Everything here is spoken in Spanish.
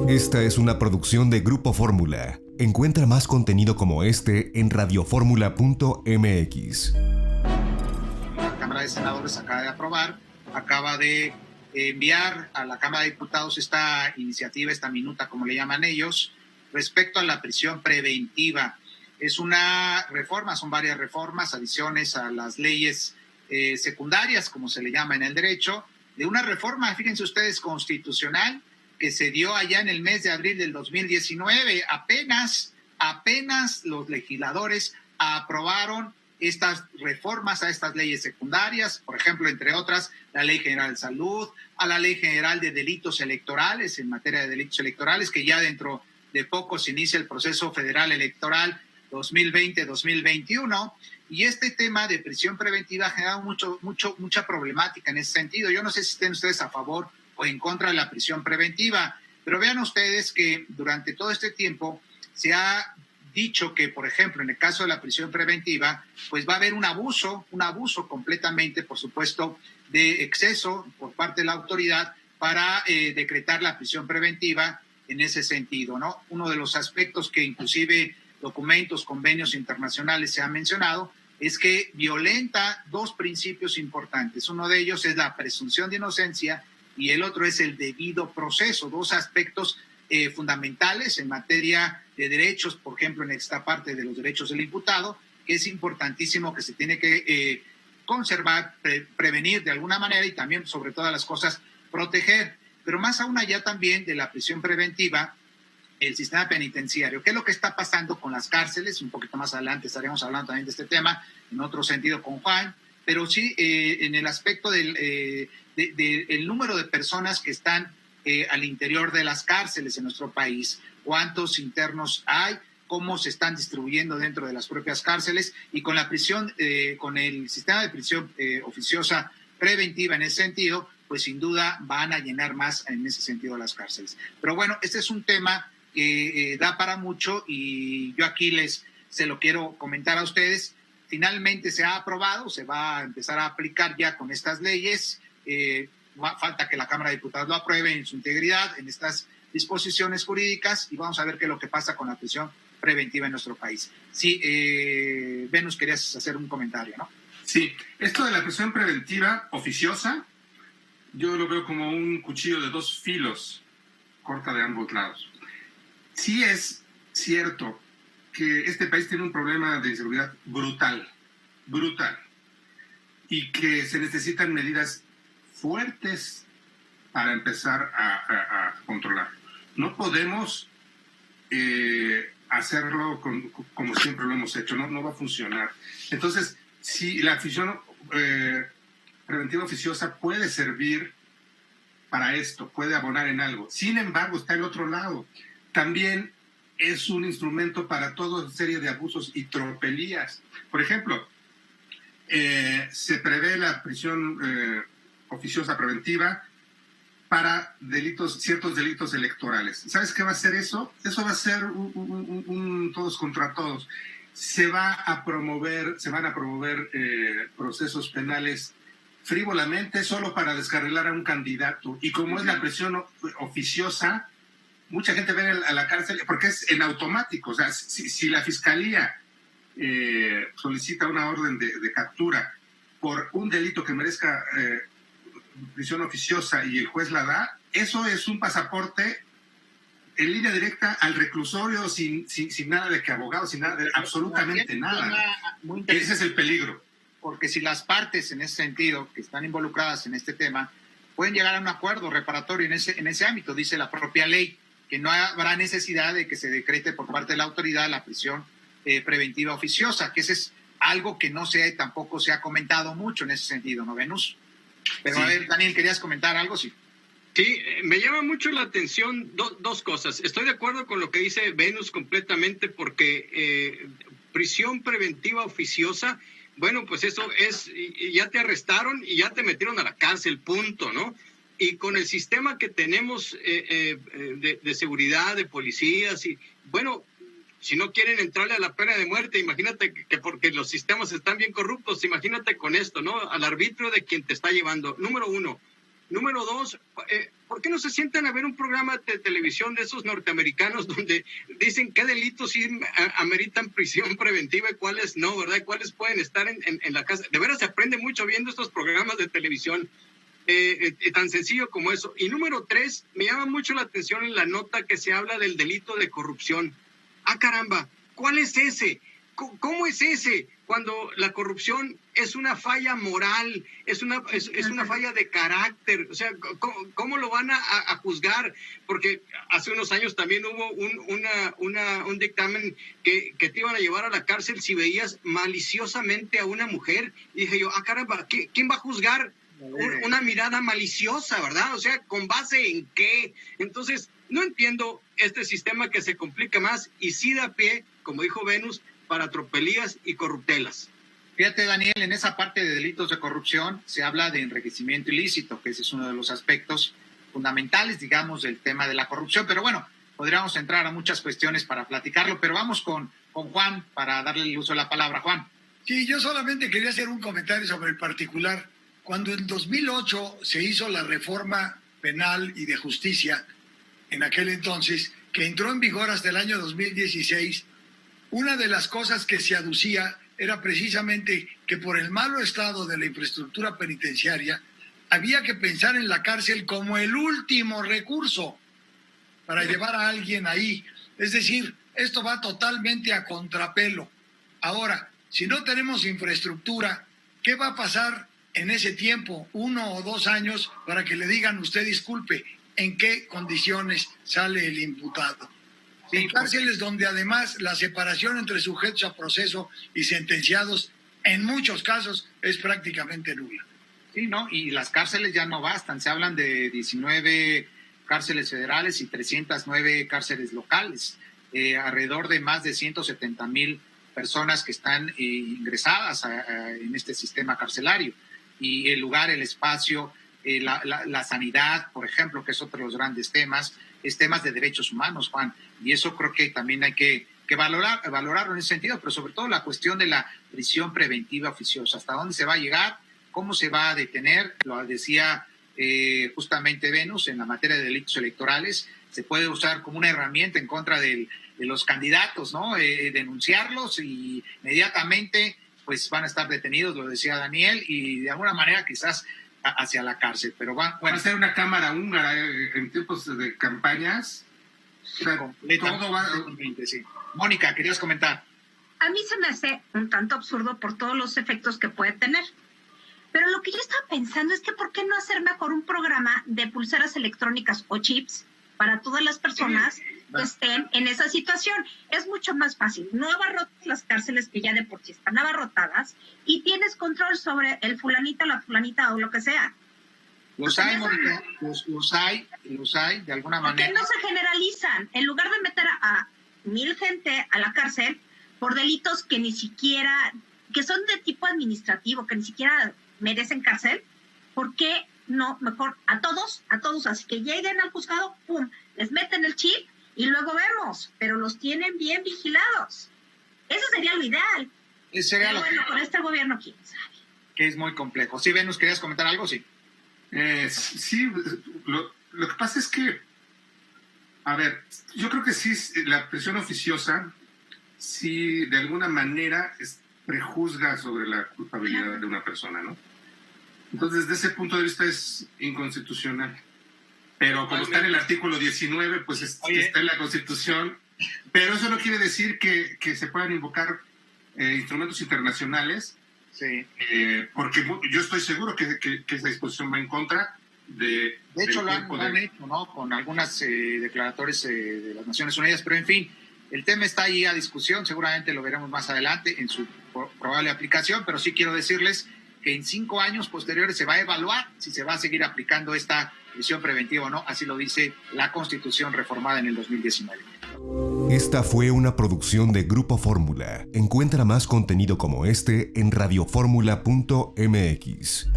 Esta es una producción de Grupo Fórmula. Encuentra más contenido como este en radioformula.mx. La Cámara de Senadores acaba de enviar a la Cámara de Diputados esta iniciativa, esta minuta, como le llaman ellos, respecto a la prisión preventiva. Es una reforma, son varias reformas, adiciones a las leyes secundarias, como se le llama en el derecho, de una reforma, fíjense ustedes, constitucional, que se dio allá en el mes de abril del 2019. Apenas los legisladores aprobaron estas reformas a estas leyes secundarias, por ejemplo, entre otras, la Ley General de Salud, a la Ley General de Delitos Electorales, en materia de delitos electorales, que ya dentro de poco se inicia el proceso federal electoral 2020-2021, y este tema de prisión preventiva ha generado mucha problemática en ese sentido. Yo no sé si estén ustedes a favor o en contra de la prisión preventiva, pero vean ustedes que durante todo este tiempo se ha dicho que, por ejemplo, en el caso de la prisión preventiva, pues va a haber un abuso completamente, por supuesto, de exceso por parte de la autoridad para decretar la prisión preventiva en ese sentido, ¿no? Uno de los aspectos que inclusive documentos, convenios internacionales se ha mencionado es que violenta dos principios importantes. Uno de ellos es la presunción de inocencia y el otro es el debido proceso, dos aspectos fundamentales en materia de derechos, por ejemplo, en esta parte de los derechos del imputado, que es importantísimo, que se tiene que conservar, prevenir de alguna manera y también, sobre todas las cosas, proteger. Pero más aún allá también de la prisión preventiva, el sistema penitenciario. ¿Qué es lo que está pasando con las cárceles? Un poquito más adelante estaremos hablando también de este tema, en otro sentido con Juan, pero sí en el aspecto del el número de personas que están al interior de las cárceles en nuestro país, cuántos internos hay, cómo se están distribuyendo dentro de las propias cárceles, y con la prisión, con el sistema de prisión oficiosa preventiva en ese sentido, pues sin duda van a llenar más en ese sentido las cárceles. Pero bueno, este es un tema que da para mucho y yo aquí se lo quiero comentar a ustedes. Finalmente se ha aprobado, se va a empezar a aplicar ya con estas leyes. Falta que la Cámara de Diputados lo apruebe en su integridad, en estas disposiciones jurídicas, y vamos a ver qué es lo que pasa con la prisión preventiva en nuestro país. Sí, Venus, querías hacer un comentario, ¿no? Sí, esto de la prisión preventiva oficiosa, yo lo veo como un cuchillo de dos filos, corta de ambos lados. Sí es cierto que este país tiene un problema de inseguridad brutal, y que se necesitan medidas fuertes para empezar a controlar. No podemos hacerlo como siempre lo hemos hecho, no va a funcionar. Entonces, si la prisión preventiva oficiosa puede servir para esto, puede abonar en algo. Sin embargo, está el otro lado. También es un instrumento para toda serie de abusos y tropelías. Por ejemplo, se prevé la prisión oficiosa preventiva para ciertos delitos electorales. ¿Sabes qué va a ser eso? Eso va a ser un todos contra todos. Se van a promover procesos penales frívolamente solo para descarrilar a un candidato. Y como es la prisión oficiosa, mucha gente va a la cárcel porque es en automático. O sea, si la fiscalía solicita una orden de captura por un delito que merezca prisión oficiosa y el juez la da, eso es un pasaporte en línea directa al reclusorio sin nada de que abogado, sin nada, absolutamente nada. Ese es el peligro. Porque si las partes en ese sentido que están involucradas en este tema pueden llegar a un acuerdo reparatorio en ese ámbito, dice la propia ley, que no habrá necesidad de que se decrete por parte de la autoridad la prisión preventiva oficiosa, que ese es algo que tampoco se ha comentado mucho en ese sentido, ¿no, Venus? Pero sí. A ver, Daniel, ¿querías comentar algo? Sí. Sí, me llama mucho la atención dos cosas. Estoy de acuerdo con lo que dice Venus completamente, porque prisión preventiva oficiosa, bueno, pues eso es, ya te arrestaron y ya te metieron a la cárcel, punto, ¿no? Y con el sistema que tenemos de seguridad, de policías, y bueno, si no quieren entrarle a la pena de muerte, imagínate que porque los sistemas están bien corruptos, imagínate con esto, ¿no? Al arbitrio de quien te está llevando. Número uno. Número dos, ¿por qué no se sientan a ver un programa de televisión de esos norteamericanos donde dicen qué delitos sí ameritan prisión preventiva y cuáles no, ¿verdad? Y cuáles pueden estar en la casa. De veras se aprende mucho viendo estos programas de televisión, tan sencillo como eso. Y número tres, me llama mucho la atención en la nota que se habla del delito de corrupción. ¡Ah, caramba! ¿Cuál es ese? ¿Cómo es ese? Cuando la corrupción es una falla moral, es una falla de carácter. O sea, ¿cómo lo van a juzgar? Porque hace unos años también hubo un dictamen que te iban a llevar a la cárcel si veías maliciosamente a una mujer. Y dije yo, caramba, ¿quién va a juzgar una mirada maliciosa, verdad? O sea, ¿con base en qué? Entonces, no entiendo este sistema que se complica más y sí da pie, como dijo Venus, para tropelías y corruptelas. Fíjate, Daniel, en esa parte de delitos de corrupción se habla de enriquecimiento ilícito, que ese es uno de los aspectos fundamentales, digamos, del tema de la corrupción. Pero bueno, podríamos entrar a muchas cuestiones para platicarlo, pero vamos con Juan para darle el uso de la palabra. Juan. Sí, yo solamente quería hacer un comentario sobre el particular. Cuando en 2008 se hizo la reforma penal y de justicia, en aquel entonces, que entró en vigor hasta el año 2016, una de las cosas que se aducía era precisamente que por el malo estado de la infraestructura penitenciaria había que pensar en la cárcel como el último recurso para llevar a alguien ahí. Es decir, esto va totalmente a contrapelo. Ahora, si no tenemos infraestructura, ¿qué va a pasar en ese tiempo, 1 o 2 años, para que le digan usted disculpe, en qué condiciones sale el imputado? En cárceles donde además la separación entre sujetos a proceso y sentenciados en muchos casos es prácticamente nula. Sí, ¿no? Y las cárceles ya no bastan. Se hablan de 19 cárceles federales y 309 cárceles locales. Alrededor de más de 170,000 personas que están ingresadas en este sistema carcelario. Y el lugar, el espacio, la sanidad, por ejemplo, que es otro de los grandes temas, es temas de derechos humanos, Juan, y eso creo que también hay que valorarlo en ese sentido, pero sobre todo la cuestión de la prisión preventiva oficiosa, hasta dónde se va a llegar, cómo se va a detener, lo decía justamente Venus, en la materia de delitos electorales, se puede usar como una herramienta en contra de los candidatos, ¿no? Denunciarlos y inmediatamente pues van a estar detenidos, lo decía Daniel, y de alguna manera quizás hacia la cárcel, pero va a ser una cámara húngara en tiempos de campañas. O sea, todo va... Sí. Mónica, ¿querías comentar? A mí se me hace un tanto absurdo por todos los efectos que puede tener. Pero lo que yo estaba pensando es que ¿por qué no hacer mejor un programa de pulseras electrónicas o chips para todas las personas que estén en esa situación? Es mucho más fácil. No abarrotas las cárceles que ya de por sí están abarrotadas y tienes control sobre el fulanito, la fulanita o lo que sea. Los hay, Mónica, los hay, de alguna manera. ¿Por qué no se generalizan? En lugar de meter a 1,000 gente a la cárcel por delitos que ni siquiera, que son de tipo administrativo, que ni siquiera merecen cárcel, ¿por qué no mejor a todos, así que lleguen al juzgado, pum, les meten el chip y luego vemos, pero los tienen bien vigilados? Eso sería lo ideal. Pero bueno, con este gobierno, quién sabe. Que es muy complejo. Sí, Venus, ¿querías comentar algo? Sí. Sí, lo que pasa es que, a ver, yo creo que sí, la prisión oficiosa, sí, de alguna manera prejuzga sobre la culpabilidad de una persona, ¿no? Entonces, desde ese punto de vista es inconstitucional. Pero como está en el artículo 19, pues está en la Constitución. Pero eso no quiere decir que se puedan invocar instrumentos internacionales. Sí. Porque yo estoy seguro que esa disposición va en contra de... De hecho, lo han hecho, ¿no? Con algunas declaratorias de las Naciones Unidas, pero en fin, el tema está ahí a discusión, seguramente lo veremos más adelante en su probable aplicación, pero sí quiero decirles que en 5 años posteriores se va a evaluar si se va a seguir aplicando esta prisión preventiva o no, así lo dice la Constitución reformada en el 2019. Esta fue una producción de Grupo Fórmula. Encuentra más contenido como este en radioformula.mx.